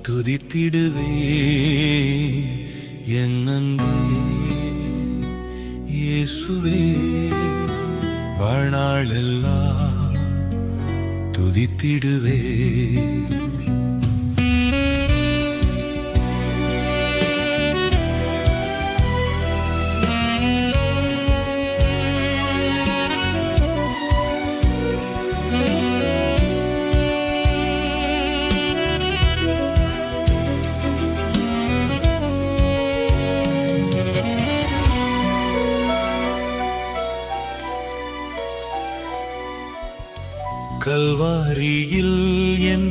துதித்திடுவே என் அன்பே இயேசுவே. வாழ்நாளெல்லாம் துதித்திடுவே. கல்வாரியில் என்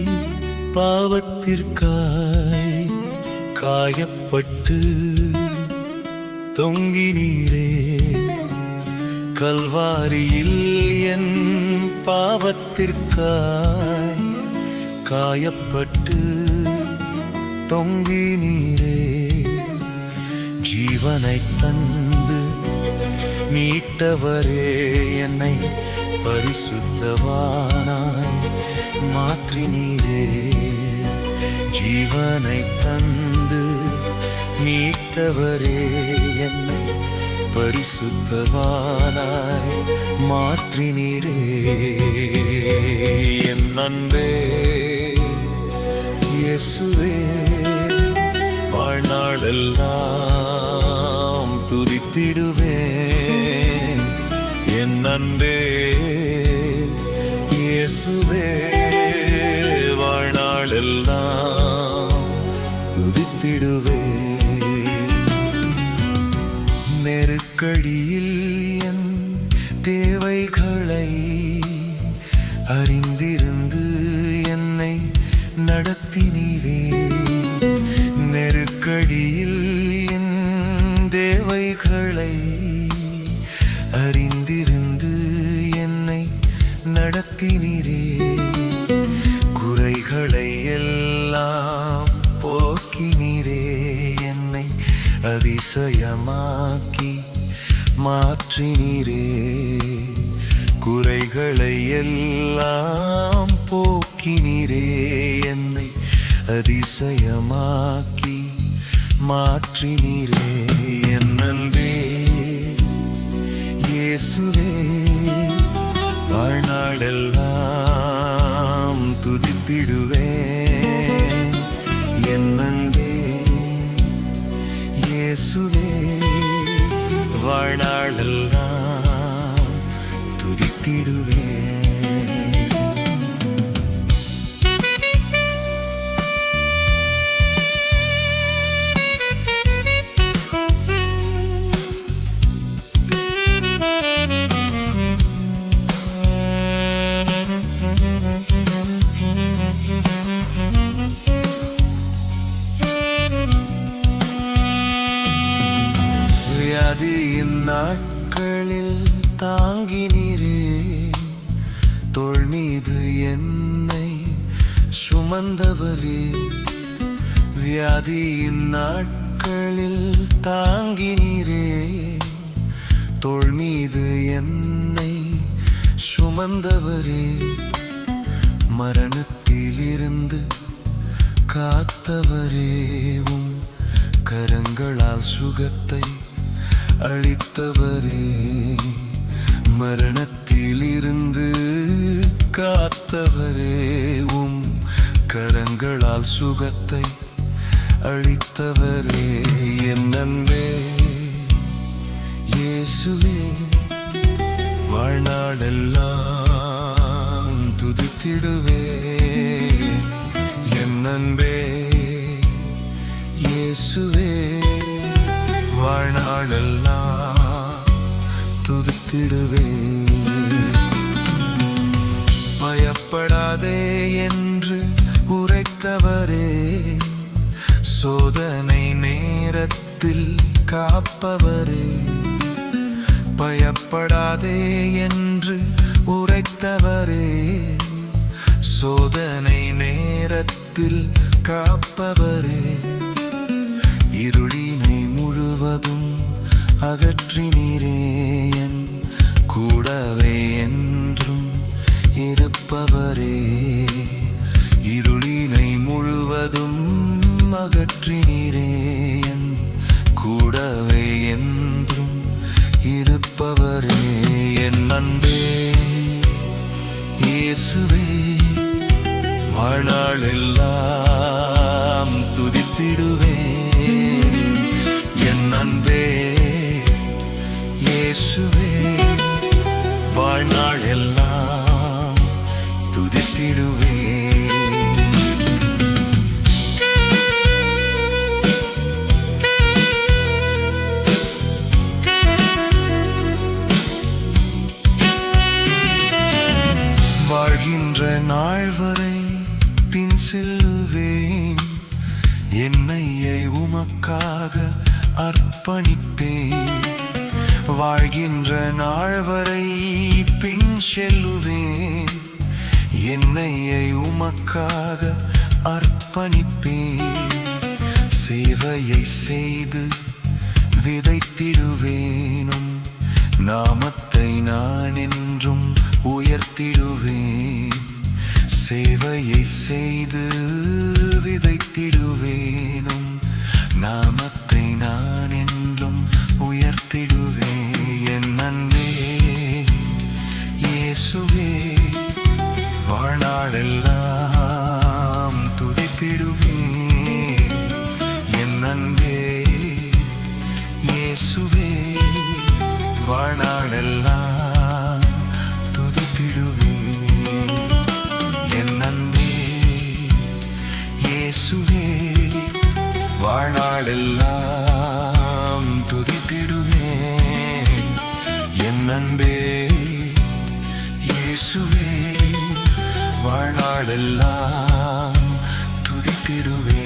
பாவத்திற்காய் காயப்பட்டு தொங்கினீரே. கல்வாரியில் என் பாவத்திற்காய் காயப்பட்டு தொங்கினீரே. ஜீவனை தந்து மீட்டவரே, என்னை பரிசுத்தவானாய் மாற்றினீரே. ஜீவனை தந்து மீட்டவரே, என்னை பரிசுத்தவானாய் மாற்றினீரே. என் அன்பே இயேசுவே, வாழ்நாளெல்லாம் துதித்திடுவேன். என் அன்பே இயேசுவே, வாழ்நாளெல்லாம் துதித்திடுவேன். நெருக்கடியில் என் தேவைகளை அறிந்திருந்து என்னை நடத்தினீரே. நெருக்கடியில் என் தேவைகளை அறிந்திருந்து என்னை நடத்தினீரே. குறைகளை எல்லாம் போக்கினீரே, என்னை அதிசயமாக்கி மாற்றினீரே. குறைகளை எல்லாம் போக்கினீரே, என்னை அதிசயமாக்கி மாற்றினீரே. என் அன்பே இயேசுவே, வாழ்நாளெல்லாம் துதித்திடுவேன். என் அன்பே இயேசுவே, வாழ்நாளெல்லாம் துதித்திடுவேன். வியாதியின் நாட்களில் தாங்கினீரே. தோள் மீது என்னை சுமந்தவரே. வியாதியின் நாட்களில் தாங்கினீரே. தோள் மீது என்னை சுமந்தவரே. மரணத்திலிருந்து காத்தவரே, உம் கரங்களால் சுகத்தை அளித்தவரே. மரணத்திலிருந்து காத்தவரே, உம் கரங்களால் சுகத்தை அளித்தவரே. என் அன்பே இயேசுவே, வாழ்நாளெல்லாம் துதித்திடுவேன். என் அன்பே இயேசுவே, வாழ்நாளெல்லாம் துதித்திடுவேன். பயப்படாதே என்று உரைத்தவரே, சோதனை நேரத்தில் காப்பவரே. பயப்படாதே என்று உரைத்தவரே, சோதனை நேரத்தில் காப்பவரே. இருளினை முழுவதும் அகற்றினீரே, என் கூடவே என்றும் இருப்பவரே. இருளினை முழுவதும் செல்லுவேன் என்னையை உமக்காக அர்ப்பணிப்பேன் வாழ்கின்ற நாள் வரை பின் செல்லுவேன் என்னையை உமக்காக அர்ப்பணிப்பேன் சேவையை செய்து விதைத்திடுவேனும் நாமத்தை நான் என்றும் உயர்த்திடுவேன் சேவையை செய்து விதைத்திடுவேனும் நாமத்தை நான் என்றும் உயர்த்திடுவேன் என் அன்பே இயேசுவே வாழ்நாளெல்லாம் துதித்திடுவேன் என் அன்பே இயேசுவே வாழ்நாளெல்லாம் துதித்திடுவேன் என் அன்பே இயேசுவே வாழ்நாளெல்லாம் துதித்திடுவேன் என் அன்பே இயேசுவே வாழ்நாளெல்லாம் துதித்திடுவேன்